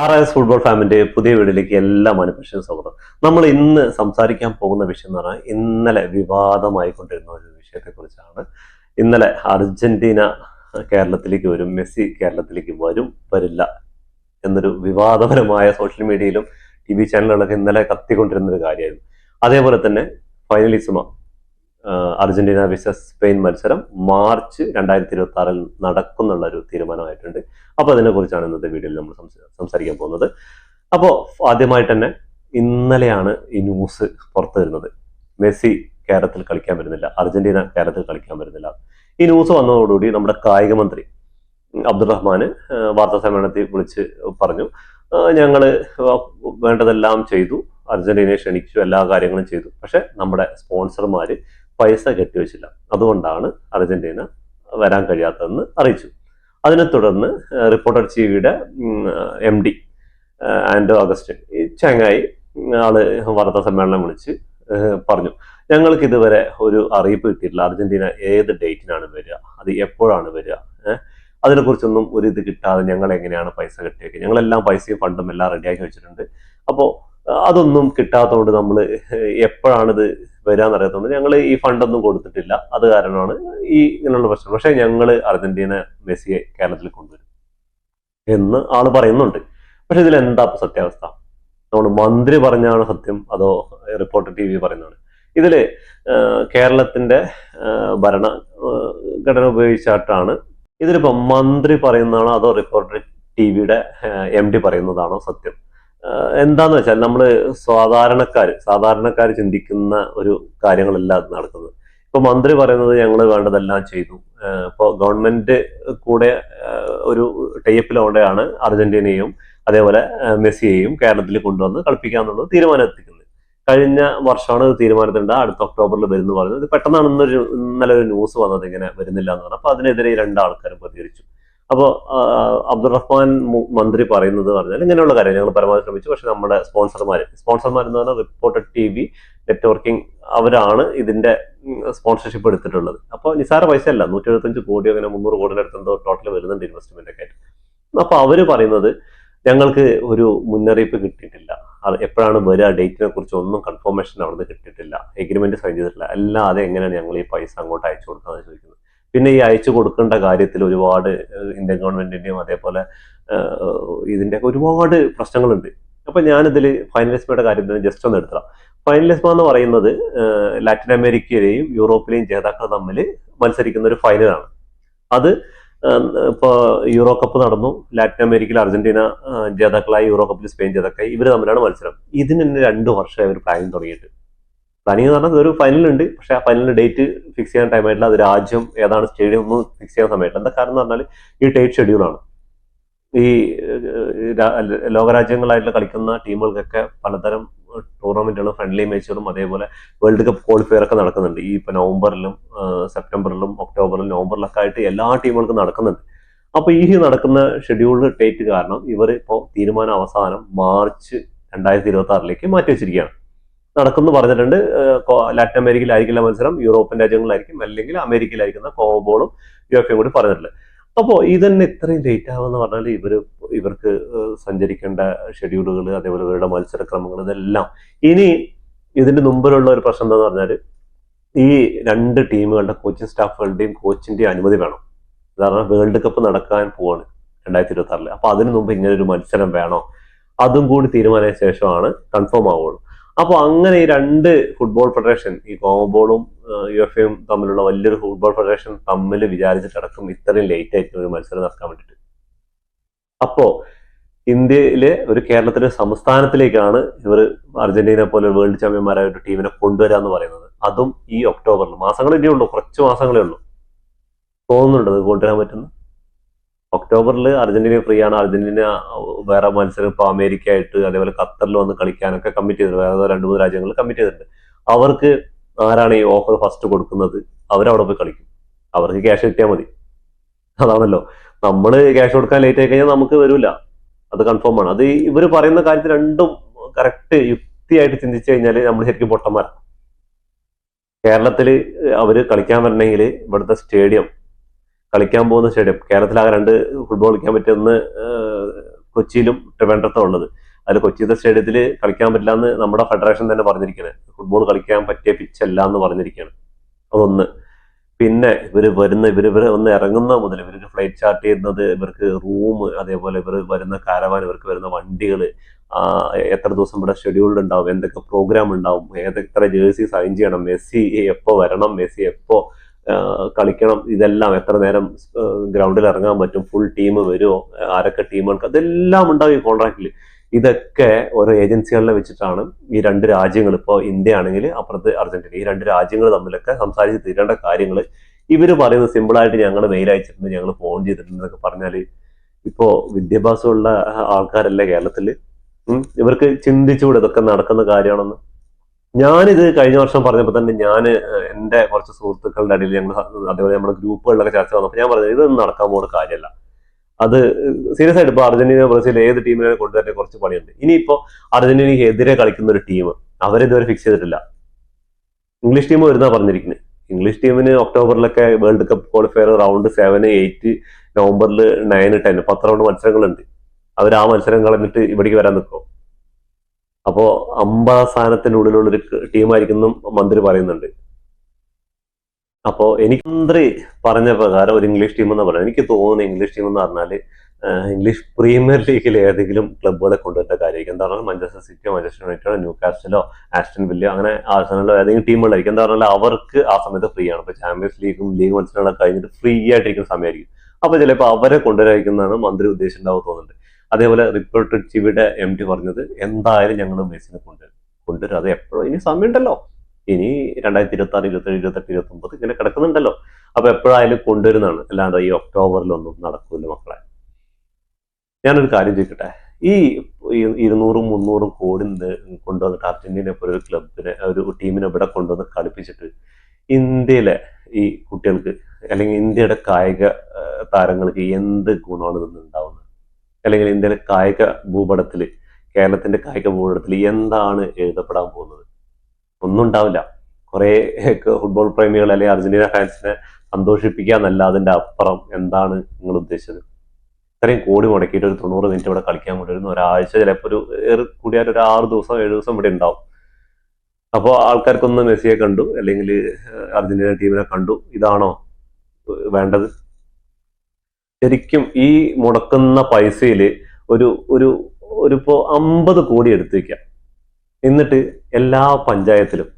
RS football ഫാമിന്റെ പുതിയ വീഡിയോയിലേക്ക് എല്ലാ മനുഷ്യനും സ്വാഗതം. നമ്മൾ ഇന്ന് സംസാരിക്കാൻ പോകുന്ന വിഷയം എന്ന് പറഞ്ഞാൽ ഇന്നലെ വിവാദമായിക്കൊണ്ടിരുന്ന ഒരു വിഷയത്തെ കുറിച്ചാണ്. ഇന്നലെ അർജന്റീന കേരളത്തിലേക്ക് വരും, മെസ്സി കേരളത്തിലേക്ക് വരില്ല എന്നൊരു വിവാദപരമായ സോഷ്യൽ മീഡിയയിലും TV ചാനലുകളൊക്കെ ഇന്നലെ കത്തിക്കൊണ്ടിരുന്ന ഒരു കാര്യമായിരുന്നു. അതേപോലെ തന്നെ ഫൈനലിസമ അർജന്റീന വിസസ് സ്പെയിൻ മത്സരം മാർച്ച് 2026 നടക്കുന്നുള്ള ഒരു തീരുമാനമായിട്ടുണ്ട്. അപ്പോൾ അതിനെക്കുറിച്ചാണ് ഇന്നത്തെ വീഡിയോയിൽ നമ്മൾ സംസാരിക്കാൻ പോകുന്നത്. അപ്പോൾ ആദ്യമായിട്ട് തന്നെ ഇന്നലെയാണ് ഈ ന്യൂസ് പുറത്തു വരുന്നത്. മെസ്സി കേരളത്തിൽ കളിക്കാൻ വരുന്നില്ല, അർജന്റീന കേരളത്തിൽ കളിക്കാൻ വരുന്നില്ല. ഈ ന്യൂസ് വന്നതോടുകൂടി നമ്മുടെ കായിക മന്ത്രി അബ്ദുറഹ്മാൻ വാർത്താ സമ്മേളനത്തിൽ വിളിച്ച് പറഞ്ഞു, ഞങ്ങൾ വേണ്ടതെല്ലാം ചെയ്തു, അർജന്റീനയെ ക്ഷണിച്ചു, എല്ലാ കാര്യങ്ങളും ചെയ്തു, പക്ഷെ നമ്മുടെ സ്പോൺസർമാർ പൈസ കെട്ടിവെച്ചില്ല, അതുകൊണ്ടാണ് അർജന്റീന വരാൻ കഴിയാത്തതെന്ന് അറിയിച്ചു. അതിനെ തുടർന്ന് റിപ്പോർട്ടർ ടിവിയുടെ MD ആൻഡോ അഗസ്റ്റിൻ ഈ ചങ്ങായി ആള് വാർത്താ സമ്മേളനം വിളിച്ച് പറഞ്ഞു, ഞങ്ങൾക്ക് ഇതുവരെ ഒരു അറിയിപ്പ് കിട്ടിയിട്ടില്ല, അർജന്റീന ഏത് ഡേറ്റിനാണ് വരിക, അത് എപ്പോഴാണ് വരിക, അതിനെക്കുറിച്ചൊന്നും ഒരു ഇത് കിട്ടാതെ ഞങ്ങൾ എങ്ങനെയാണ് പൈസ കെട്ടിയൊക്കെ, ഞങ്ങളെല്ലാം പൈസയും ഫണ്ടും എല്ലാം റെഡിയാക്കി വെച്ചിട്ടുണ്ട്. അപ്പോൾ അതൊന്നും കിട്ടാത്തതുകൊണ്ട് നമ്മൾ എപ്പോഴാണിത് വരാന്നറിയാത്തതുകൊണ്ട് ഞങ്ങൾ ഈ ഫണ്ടൊന്നും കൊടുത്തിട്ടില്ല, അത് കാരണമാണ് ഈ ഇങ്ങനെയുള്ള പ്രശ്നം. പക്ഷെ ഞങ്ങൾ അർജന്റീന മെസ്സിയെ കേരളത്തിൽ കൊണ്ടുവരും എന്ന് ആള് പറയുന്നുണ്ട്. പക്ഷെ ഇതിൽ എന്താ സത്യാവസ്ഥ? നമ്മൾ മന്ത്രി പറഞ്ഞാണ് സത്യം അതോ റിപ്പോർട്ടർ TV പറയുന്നതാണ്? ഇതില് കേരളത്തിന്റെ ഭരണഘടന ഉപയോഗിച്ചായിട്ടാണ് ഇതിലിപ്പോ മന്ത്രി പറയുന്നതാണോ അതോ റിപ്പോർട്ടർ TVയുടെ MD പറയുന്നതാണോ സത്യം? എന്താന്ന് വെച്ചാൽ നമ്മൾ സാധാരണക്കാർ ചിന്തിക്കുന്ന ഒരു കാര്യങ്ങളല്ല നടക്കുന്നത്. ഇപ്പൊ മന്ത്രി പറയുന്നത് ഞങ്ങൾ വേണ്ടതെല്ലാം ചെയ്തു, ഇപ്പൊ ഗവൺമെന്റ് കൂടെ ഒരു ടൈപ്പിലോടെയാണ് അർജന്റീനയും അതേപോലെ മെസ്സിയെയും കേരളത്തിൽ കൊണ്ടുവന്ന് കളിപ്പിക്കാന്നുള്ളത് തീരുമാനം എത്തിക്കുന്നത്. കഴിഞ്ഞ വർഷമാണ് തീരുമാനത്തിൻ്റെ അടുത്ത ഒക്ടോബറിൽ വരുന്നു പറയുന്നത്. പെട്ടെന്നാണ് ഇന്നലെ ഒരു ന്യൂസ് വന്നത് ഇങ്ങനെ വരുന്നില്ല എന്ന് പറഞ്ഞു. അപ്പൊ അതിനെതിരെ 2 ആൾക്കാരും പ്രതികരിച്ചു. അപ്പോൾ അബ്ദുറഹ്മാൻ മന്ത്രി പറയുന്നത് പറഞ്ഞാൽ ഇങ്ങനെയുള്ള കാര്യം ഞങ്ങൾ പരമാവധി ശ്രമിച്ചു, പക്ഷെ നമ്മുടെ സ്പോൺസർമാർ എന്ന് പറഞ്ഞാൽ റിപ്പോർട്ടർ TV നെറ്റ്വർക്കിംഗ് അവരാണ് ഇതിന്റെ സ്പോൺസർഷിപ്പ് എടുത്തിട്ടുള്ളത്. അപ്പോൾ നിസാര പൈസ അല്ല, 175 കോടി അങ്ങനെ 300 കോടിയുടെ അടുത്ത് എന്തോ ടോട്ടൽ വരുന്നുണ്ട് ഇൻവെസ്റ്റ്മെന്റ് ഒക്കെ ആയിട്ട്. അപ്പൊ അവര് പറയുന്നത് ഞങ്ങൾക്ക് ഒരു മുന്നറിയിപ്പ് കിട്ടിയിട്ടില്ല, എപ്പോഴാണ് വരിക ഡേറ്റിനെ കുറിച്ച് ഒന്നും കൺഫർമേഷൻ അവിടുന്ന് കിട്ടിയിട്ടില്ല, എഗ്രിമെന്റ് സൈൻ ചെയ്തിട്ടില്ല, അല്ലാതെ എങ്ങനെയാണ് ഞങ്ങൾ ഈ പൈസ അങ്ങോട്ട് അയച്ചു കൊടുക്കാന്ന് ചോദിക്കുന്നത്. പിന്നെ ഈ അയച്ചു കൊടുക്കേണ്ട കാര്യത്തിൽ ഒരുപാട് ഇന്ത്യൻ ഗവൺമെന്റിന്റെയും അതേപോലെ ഇതിന്റെയൊക്കെ ഒരുപാട് പ്രശ്നങ്ങളുണ്ട്. അപ്പൊ ഞാനിതിൽ ഫൈനലിസ്മയുടെ കാര്യത്തിൽ ജസ്റ്റ് ഒന്ന് എടുത്തതാണ്. ഫൈനലിസ്മ എന്ന് പറയുന്നത് ലാറ്റിൻ അമേരിക്കയിലെയും യൂറോപ്പിലെയും ജേതാക്കൾ തമ്മിൽ മത്സരിക്കുന്ന ഒരു ഫൈനലാണ്. അത് ഇപ്പൊ യൂറോ കപ്പ് നടന്നു, ലാറ്റിൻ അമേരിക്കയിൽ അർജന്റീന ജേതാക്കളായി, യൂറോ കപ്പിൽ സ്പെയിൻ ജേതാക്കളായി, ഇവർ തമ്മിലാണ് മത്സരം. ഇതിന് തന്നെ 2 വർഷമായി അവർ പ്ലാനിങ് തുടങ്ങിയിട്ട്. പ്ലാനിങ് എന്ന് പറഞ്ഞാൽ ഒരു ഫൈനൽ ഉണ്ട്, പക്ഷെ ആ ഫൈനലിന്റെ ഡേറ്റ് ഫിക്സ് ചെയ്യാൻ ടൈം ആയിട്ടില്ല, അത് രാജ്യം ഏതാണ് സ്റ്റേഡിയം ഒന്നും ഫിക്സ് ചെയ്യാൻ സമയമായിട്ടില്ല. എന്താ കാരണം എന്ന് പറഞ്ഞാൽ ഈ ടൈറ്റ് ഷെഡ്യൂളാണ്. ഈ ലോകരാജ്യങ്ങളായിട്ട് കളിക്കുന്ന ടീമുകൾക്കൊക്കെ പലതരം ടൂർണമെന്റുകളും ഫ്രണ്ട്ലി മാച്ചുകളും അതേപോലെ വേൾഡ് കപ്പ് ക്വാളിഫയർ ഒക്കെ നടക്കുന്നുണ്ട്. ഈ ഇപ്പൊ നവംബറിലും സെപ്റ്റംബറിലും ഒക്ടോബറിലും നവംബറിലൊക്കെ ആയിട്ട് എല്ലാ ടീമുകൾക്കും നടക്കുന്നുണ്ട്. അപ്പൊ ഈ നടക്കുന്ന ഷെഡ്യൂൾഡ് ഡേറ്റ് കാരണം ഇവർ ഇപ്പോൾ തീരുമാനം അവസാനം മാർച്ച് 2026 മാറ്റി വെച്ചിരിക്കുകയാണ്. നടക്കുന്നു പറഞ്ഞിട്ടുണ്ട്. ലാറ്റിൻ അമേരിക്കയിലായിരിക്കില്ല മത്സരം, യൂറോപ്യൻ രാജ്യങ്ങളിലായിരിക്കും, അല്ലെങ്കിൽ അമേരിക്കയിലായിരിക്കുന്ന കോബോളും UFAയും കൂടി പറഞ്ഞിട്ടുണ്ട്. അപ്പോൾ ഇതന്നെ ഇത്രയും ലേറ്റ് ആവുമെന്ന് പറഞ്ഞാൽ ഇവർക്ക് സഞ്ചരിക്കേണ്ട ഷെഡ്യൂളുകൾ അതേപോലെ ഇവരുടെ മത്സരക്രമങ്ങൾ ഇതെല്ലാം ഇനി ഇതിന്റെ മുമ്പിലുള്ള ഒരു പ്രശ്നം എന്താന്ന് പറഞ്ഞാൽ ഈ 2 ടീമുകളുടെ കോച്ചിങ് സ്റ്റാഫുകളുടെയും കോച്ചിന്റെയും അനുമതി വേണം. കാരണം വേൾഡ് കപ്പ് നടക്കാൻ പോവാണ് 2026. അപ്പൊ അതിനു മുമ്പ് ഇങ്ങനെ ഒരു മത്സരം വേണോ, അതും കൂടി തീരുമാനിച്ച ശേഷമാണ് കൺഫേം ആവുള്ളൂ. അപ്പൊ അങ്ങനെ ഈ 2 ഫുട്ബോൾ ഫെഡറേഷൻ, ഈ കോമബോളും UFAയും തമ്മിലുള്ള വലിയൊരു ഫുട്ബോൾ ഫെഡറേഷൻ തമ്മിൽ വിചാരിച്ചിട്ടടക്കം ഇത്രയും ലേറ്റ് ആയിട്ട് ഒരു മത്സരം നടക്കാൻ വേണ്ടിയിട്ട്. അപ്പോ ഇന്ത്യയിലെ ഒരു കേരളത്തിലെ സംസ്ഥാനത്തിലേക്കാണ് ഇവർ അർജന്റീന പോലെ വേൾഡ് ചാമ്പ്യന്മാരായ ഒരു ടീമിനെ കൊണ്ടുവരാന്ന് പറയുന്നത്. അതും ഈ ഒക്ടോബറിൽ. മാസങ്ങൾ ഇനിയേ ഉള്ളൂ, കുറച്ച് മാസങ്ങളേ ഉള്ളൂ. തോന്നുന്നുണ്ട് അത് കൊണ്ടുവരാൻ പറ്റുന്നു. ഒക്ടോബറിൽ അർജന്റീന ഫ്രീ ആണ്. അർജന്റീന വേറെ മത്സരം ഇപ്പൊ അമേരിക്ക ആയിട്ട് അതേപോലെ ഖത്തറിൽ വന്ന് കളിക്കാനൊക്കെ കമ്മിറ്റ് ചെയ്തിട്ടുണ്ട്. വേറെ 2-3 രാജ്യങ്ങൾ കമ്മിറ്റ് ചെയ്തിട്ടുണ്ട്. അവർക്ക് ആരാണ് ഈ ഓഫർ ഫസ്റ്റ് കൊടുക്കുന്നത്? അവരവിടെ പോയി കളിക്കും, അവർക്ക് ക്യാഷ് കിട്ടിയാൽ മതി. അതാണല്ലോ, നമ്മൾ ക്യാഷ് കൊടുക്കാൻ ലേറ്റ് ആയി കഴിഞ്ഞാൽ നമുക്ക് വരില്ല, അത് കൺഫേം ആണ്. അത് ഇവർ പറയുന്ന കാര്യത്തിൽ രണ്ടും കറക്റ്റ് യുക്തിയായിട്ട് ചിന്തിച്ചു കഴിഞ്ഞാൽ നമ്മൾ ശരിക്കും പൊട്ടന്മാരാണ്. കേരളത്തിൽ അവര് കളിക്കാൻ വരണമെങ്കിൽ ഇവിടുത്തെ സ്റ്റേഡിയം, കളിക്കാൻ പോകുന്ന സ്റ്റേഡിയം, കേരളത്തിൽ ആകെ 2 ഫുട്ബോൾ കളിക്കാൻ പറ്റുന്ന കൊച്ചിയിലും ട്രിവാൻഡ്രത്തും ഉള്ളത്. അതിൽ കൊച്ചിയിലെ സ്റ്റേഡിയത്തിൽ കളിക്കാൻ പറ്റില്ല എന്ന് നമ്മുടെ ഫെഡറേഷൻ തന്നെ പറഞ്ഞിരിക്കുന്നത്. ഫുട്ബോൾ കളിക്കാൻ പറ്റിയ പിച്ചല്ല എന്ന് പറഞ്ഞിരിക്കുകയാണ്. അതൊന്ന്. പിന്നെ ഇവര് ഒന്ന് ഇറങ്ങുന്ന മുതൽ ഇവർക്ക് ഫ്ലൈറ്റ് ചാർട്ട് ചെയ്യുന്നത്, ഇവർക്ക് റൂം, അതേപോലെ ഇവർ വരുന്ന കാരവാൻ, ഇവർക്ക് വരുന്ന വണ്ടികൾ, എത്ര ദിവസം ഇവിടെ ഷെഡ്യൂൾഡ് ഉണ്ടാവും, എന്തൊക്കെ പ്രോഗ്രാം ഉണ്ടാവും, എത്ര ജേഴ്സി സൈൻ ചെയ്യണം, മെസ്സി എപ്പോ വരണം, മെസ്സി എപ്പോ കളിക്കണം, ഇതെല്ലാം എത്ര നേരം ഗ്രൗണ്ടിൽ ഇറങ്ങാൻ പറ്റും, ഫുൾ ടീം വരുമോ, ആരൊക്കെ ടീമുകൾക്ക്, അതെല്ലാം ഉണ്ടാവും ഈ കോൺട്രാക്റ്റിൽ. ഇതൊക്കെ ഓരോ ഏജൻസികളിലെ വെച്ചിട്ടാണ് ഈ രണ്ട് രാജ്യങ്ങൾ, ഇപ്പോൾ ഇന്ത്യ ആണെങ്കിൽ അപ്പുറത്ത് അർജന്റീന, ഈ രണ്ട് രാജ്യങ്ങൾ തമ്മിലൊക്കെ സംസാരിച്ച് തീരേണ്ട കാര്യങ്ങൾ ഇവർ പറയുന്നത് സിമ്പിളായിട്ട് ഞങ്ങൾ മെയിൽ അയച്ചിട്ടുണ്ട്, ഞങ്ങൾ ഫോൺ ചെയ്തിട്ടുണ്ട് എന്നൊക്കെ പറഞ്ഞാൽ, ഇപ്പോ വിദ്യാഭ്യാസമുള്ള ആൾക്കാരല്ലേ കേരളത്തില്, ഇവർക്ക് ചിന്തിച്ചുകൂടെ ഇതൊക്കെ നടക്കുന്ന കാര്യമാണെന്ന്. ഞാനിത് കഴിഞ്ഞ വർഷം പറഞ്ഞപ്പോൾ തന്നെ ഞാൻ എൻ്റെ കുറച്ച് സുഹൃത്തുക്കളുടെ ഇടയിൽ ഞങ്ങൾ അതേപോലെ നമ്മുടെ ഗ്രൂപ്പുകളിലൊക്കെ ചർച്ച വന്നപ്പോൾ ഞാൻ പറഞ്ഞത് ഇതൊന്നും നടക്കാൻ പോകുന്ന കാര്യമല്ല. അത് സീരിയസ് ആയിട്ട് ഇപ്പൊ അർജന്റീന, ബ്രസീൽ ഏത് ടീമിനെ കൊണ്ടുവരാൻ കുറച്ച് പണിയുണ്ട്. ഇനിയിപ്പോ അർജന്റീനയ്ക്ക് എതിരെ കളിക്കുന്ന ഒരു ടീം അവരിതുവരെ ഫിക്സ് ചെയ്തിട്ടില്ല. ഇംഗ്ലീഷ് ടീം വരുന്ന പറഞ്ഞിരിക്കുന്നത്. ഇംഗ്ലീഷ് ടീമിന് ഒക്ടോബറിലൊക്കെ വേൾഡ് കപ്പ് ക്വാളിഫയർ റൗണ്ട് 7, 8, നവംബറിൽ 9, 10 10 റൗണ്ട് മത്സരങ്ങളുണ്ട്. അവർ ആ മത്സരം കളഞ്ഞിട്ട് ഇവിടേക്ക് വരാൻ നിൽക്കും. അപ്പോ 50 സ്ഥാനത്തിനുള്ളിലുള്ളൊരു ടീമായിരിക്കും മന്ത്രി പറയുന്നുണ്ട്. അപ്പോ എനിക്ക് മന്ത്രി പറഞ്ഞ പ്രകാരം ഒരു ഇംഗ്ലീഷ് ടീം എന്ന് പറയുന്നത്, എനിക്ക് തോന്നുന്ന ഇംഗ്ലീഷ് ടീം എന്ന് പറഞ്ഞാൽ ഇംഗ്ലീഷ് പ്രീമിയർ ലീഗിൽ ഏതെങ്കിലും ക്ലബ്ബുകളെ കൊണ്ടുവരുന്ന കാര്യമായിരിക്കും. എന്താ പറഞ്ഞാൽ മാഞ്ചസ്റ്റർ സിറ്റിയോ, മാഞ്ചസ്റ്റർ യുണൈറ്റഡോ, ന്യൂ കാസ്റ്റലോ, ആസ്റ്റൺ വില്ലയോ, അങ്ങനെ ആഴ്സണലോ ഏതെങ്കിലും ടീമുകളായിരിക്കും. എന്താ പറഞ്ഞാൽ അവർക്ക് ആ സമയത്ത് ഫ്രീ ആണ്. ഇപ്പൊ ചാമ്പ്യൻസ് ലീഗും ലീഗ് മത്സരങ്ങളൊക്കെ കഴിഞ്ഞിട്ട് ഫ്രീ ആയിട്ടിരിക്കുന്ന സമയമായിരിക്കും. അപ്പൊ ചിലപ്പോൾ അവരെ കൊണ്ടുവരായിരിക്കുന്നതാണ് മന്ത്രി ഉദ്ദേശിച്ചിട്ടുണ്ടാവും തോന്നുന്നുണ്ട്. അതേപോലെ റിപ്പോർട്ടഡ് ടിവിയുടെ MD പറഞ്ഞത് എന്തായാലും ഞങ്ങൾ മെസ്സിനെ കൊണ്ടുവരും. അത് എപ്പോഴും ഇനി സമയമുണ്ടല്ലോ, ഇനി 2026, 27, 28, 29 ഇങ്ങനെ കിടക്കുന്നുണ്ടല്ലോ. അപ്പൊ എപ്പോഴായാലും കൊണ്ടുവരുന്നതാണ്. അല്ലാണ്ട് ഈ ഒക്ടോബറിലൊന്നും നടക്കൂല മക്കളെ. ഞാനൊരു കാര്യം ചോദിക്കട്ടെ, ഈ 200, 300 കോടി കൊണ്ടുവന്നിട്ട് അർജന്റീന പോലെ ഒരു ക്ലബിനെ, ഒരു ടീമിനെ ഇവിടെ കൊണ്ടുവന്ന് കളിപ്പിച്ചിട്ട് ഇന്ത്യയിലെ ഈ കുട്ടികൾക്ക് അല്ലെങ്കിൽ ഇന്ത്യയുടെ കായിക താരങ്ങൾക്ക് എന്ത് ഗുണമാണ് ഇതൊന്നും ഉണ്ടാവുന്നത്? അല്ലെങ്കിൽ ഇന്ത്യയിലെ കായിക ഭൂപടത്തിൽ, കേരളത്തിന്റെ കായിക ഭൂപടത്തിൽ എന്താണ് എഴുതപ്പെടാൻ പോകുന്നത്? ഒന്നും ഉണ്ടാവില്ല. കുറെ ഫുട്ബോൾ പ്രേമികൾ അല്ലെങ്കിൽ അർജന്റീന ഫാൻസിനെ സന്തോഷിപ്പിക്കുക എന്നല്ല, അതിന്റെ അപ്പുറം എന്താണ് നിങ്ങൾ ഉദ്ദേശിച്ചത്? ഇത്രയും കോടി മുടക്കിയിട്ട് ഒരു 90 മിനിറ്റ് ഇവിടെ കളിക്കാൻ കൊണ്ടുവരുന്ന, ഒരാഴ്ച ചിലപ്പോൾ കൂടിയാൽ ഒരു 6 ദിവസം 7 ദിവസം ഇവിടെ ഉണ്ടാവും. അപ്പോൾ ആൾക്കാർക്കൊന്ന് മെസ്സിയെ കണ്ടു അല്ലെങ്കിൽ അർജന്റീന ടീമിനെ കണ്ടു, ഇതാണോ വേണ്ടത്? ശരിക്കും ഈ മുടക്കുന്ന പൈസയിൽ ഒരു ഒരു ഒരു ഇപ്പോൾ 50 കോടി എടുത്തു വയ്ക്കാം. എന്നിട്ട് എല്ലാ പഞ്ചായത്തിലും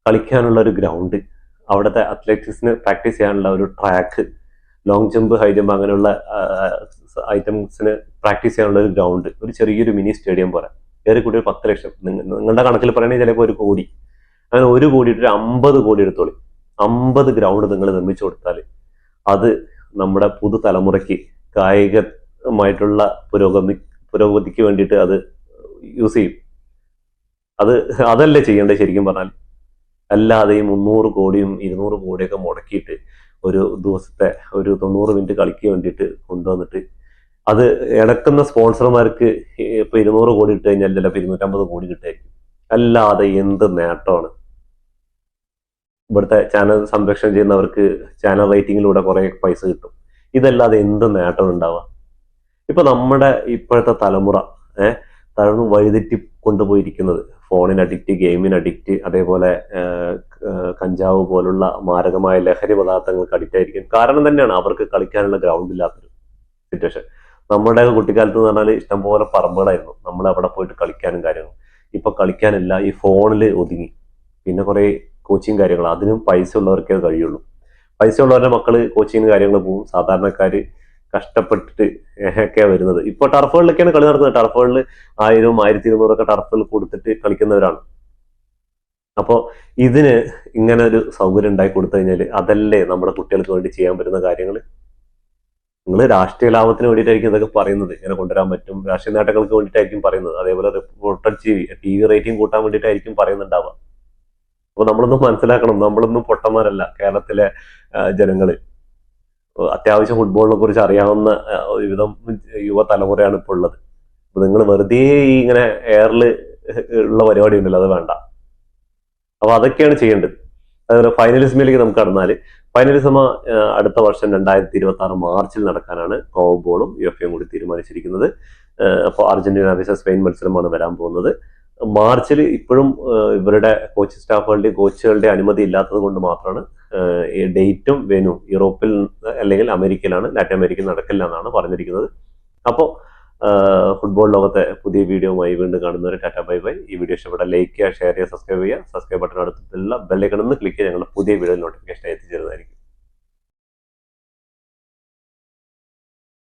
കളിക്കാനുള്ള ഒരു ഗ്രൗണ്ട്, അവിടുത്തെ അത്ലറ്റിക്സിന് പ്രാക്ടീസ് ചെയ്യാനുള്ള ഒരു track, long jump, high jump അങ്ങനെയുള്ള ഐറ്റംസിന് പ്രാക്ടീസ് ചെയ്യാനുള്ള ഒരു ഗ്രൗണ്ട്, ഒരു ചെറിയൊരു മിനി സ്റ്റേഡിയം പോലെ, ഏറെ കൂടി ഒരു 10 ലക്ഷം, നിങ്ങളുടെ കണക്കിൽ പറയണേ ചിലപ്പോൾ 1 കോടി, അങ്ങനെ 1 കോടി ഇട്ട് 50 കോടി എടുത്തോളി. 50 ഗ്രൗണ്ട് നിങ്ങൾ നിർമ്മിച്ചു കൊടുത്താൽ അത് നമ്മുടെ പുതുതലമുറയ്ക്ക് കായികമായിട്ടുള്ള പുരോഗതിക്ക് വേണ്ടിയിട്ട് അത് യൂസ് ചെയ്യും. അതല്ലേ ചെയ്യേണ്ടത് ശരിക്കും പറഞ്ഞാൽ. അല്ലാതെ ഈ 300 കോടിയും 200 കോടിയൊക്കെ മുടക്കിയിട്ട് ഒരു ദിവസത്തെ ഒരു 90 മിനിറ്റ് കളിക്ക് വേണ്ടിയിട്ട് കൊണ്ടുവന്നിട്ട് അത് ഇടക്കുന്ന സ്പോൺസർമാർക്ക് ഇപ്പൊ 200 കോടി ഇട്ട് കഴിഞ്ഞാൽ ചിലപ്പോൾ 250 കോടി കിട്ടായിരിക്കും. അല്ലാതെ എന്ത് നേട്ടമാണ്? ഇവിടുത്തെ ചാനൽ സംരക്ഷണം ചെയ്യുന്നവർക്ക് ചാനൽ റേറ്റിങ്ങിലൂടെ കുറെ പൈസ കിട്ടും. ഇതല്ലാതെ എന്ത് നേട്ടം ഉണ്ടാവുക? ഇപ്പൊ നമ്മുടെ ഇപ്പോഴത്തെ തലമുറ വഴിതെറ്റി കൊണ്ടുപോയിരിക്കുന്നത് ഫോണിന് അഡിക്റ്റ്, ഗെയിമിന് അഡിക്റ്റ്, അതേപോലെ കഞ്ചാവ് പോലുള്ള മാരകമായ ലഹരി പദാർത്ഥങ്ങൾക്ക് അഡിക്റ്റ് ആയിരിക്കും. കാരണം തന്നെയാണ് അവർക്ക് കളിക്കാനുള്ള ഗ്രൗണ്ട് ഇല്ലാത്തൊരു സിറ്റുവേഷൻ. നമ്മുടെ കുട്ടിക്കാലത്ത് എന്ന് പറഞ്ഞാൽ ഇഷ്ടംപോലെ പറമ്പുകളായിരുന്നു, നമ്മൾ അവിടെ പോയിട്ട് കളിക്കാനും കാര്യങ്ങളും. ഇപ്പൊ കളിക്കാനില്ല, ഈ ഫോണിൽ ഒതുങ്ങി. പിന്നെ കുറെ കോച്ചിങ് കാര്യങ്ങൾ, അതിനും പൈസ ഉള്ളവർക്കേ കഴിയുള്ളൂ. പൈസ ഉള്ളവരുടെ മക്കള് കോച്ചിങ് കാര്യങ്ങൾ പോകും, സാധാരണക്കാര് കഷ്ടപ്പെട്ടിട്ട് ഒക്കെ വരുന്നത്. ഇപ്പൊ ടർഫുകളിലൊക്കെയാണ് കളി നടക്കുന്നത്. ടർഫുകളിൽ 1000, 1200 ടർഫുകൾ കൊടുത്തിട്ട് കളിക്കുന്നവരാണ്. അപ്പോൾ ഇതിന് ഇങ്ങനെ ഒരു സൗകര്യം ഉണ്ടാക്കി കൊടുത്തു കഴിഞ്ഞാൽ അതല്ലേ നമ്മുടെ കുട്ടികൾക്ക് വേണ്ടി ചെയ്യാൻ പറ്റുന്ന കാര്യങ്ങൾ? നിങ്ങൾ രാഷ്ട്രീയ ലാഭത്തിന് വേണ്ടിയിട്ടായിരിക്കും ഇതൊക്കെ പറയുന്നത്, ഇങ്ങനെ കൊണ്ടുവരാൻ പറ്റും, രാഷ്ട്രീയ നേട്ടങ്ങൾക്ക് വേണ്ടിയിട്ടായിരിക്കും പറയുന്നത്. അതേപോലെ റിപ്പോർട്ടഡ് TV റേറ്റിംഗ് കൂട്ടാൻ വേണ്ടിയിട്ടായിരിക്കും പറയുന്നുണ്ടാവുക. അപ്പൊ നമ്മളൊന്നും മനസ്സിലാക്കണം, നമ്മളൊന്നും പൊട്ടന്മാരല്ല. കേരളത്തിലെ ജനങ്ങള് അത്യാവശ്യം ഫുട്ബോളിനെ കുറിച്ച് അറിയാവുന്ന ഒരുവിധം യുവതലമുറയാണ് ഇപ്പോൾ ഉള്ളത്. അപ്പൊ നിങ്ങൾ വെറുതെ ഇങ്ങനെ എയറിൽ ഉള്ള പരിപാടി ഉണ്ടല്ലോ, അത് വേണ്ട. അപ്പൊ അതൊക്കെയാണ് ചെയ്യേണ്ടത്. അതുപോലെ ഫൈനലിസമിലേക്ക് നമുക്ക് കടന്നാൽ, ഫൈനലിസം അടുത്ത വർഷം 2026 മാർച്ചിൽ നടക്കാനാണ് കോബോളും UEFAയും കൂടി തീരുമാനിച്ചിരിക്കുന്നത്. അപ്പോൾ അർജന്റീന വേഴ്സസ് സ്പെയിൻ മത്സരമാണ് വരാൻ പോകുന്നത്. മാർച്ചിൽ ഇപ്പോഴും ഇവരുടെ കോച്ച് സ്റ്റാഫുകളുടെയും കോച്ചുകളുടെ അനുമതി ഇല്ലാത്തത് കൊണ്ട് മാത്രമാണ് ഈ ഡേറ്റും വെനു യൂറോപ്പിൽ അല്ലെങ്കിൽ അമേരിക്കയിലാണ്, ലാറ്റിൻ അമേരിക്കയിൽ നടക്കില്ല എന്നാണ് പറഞ്ഞിരിക്കുന്നത്. അപ്പോൾ ഫുട്ബോൾ ലോകത്തെ പുതിയ വീഡിയോയുമായി വീണ്ടും കാണുന്നവരെ ടാറ്റ ബൈ ബൈ. ഈ വീഡിയോ ഇഷ്ടപ്പെട്ട ലൈക്ക് ചെയ്യുക, ഷെയർ ചെയ്യുക, സബ്സ്ക്രൈബ് ചെയ്യുക. സബ്സ്ക്രൈബ് ബട്ടൺ അടുത്തുള്ള ബെല്ലൈക്കൺ ഒന്ന് ക്ലിക്ക് ചെയ്ത് ഞങ്ങളുടെ പുതിയ വീഡിയോ നോട്ടിഫിക്കേഷൻ എത്തിച്ചേരുന്നതായിരിക്കും.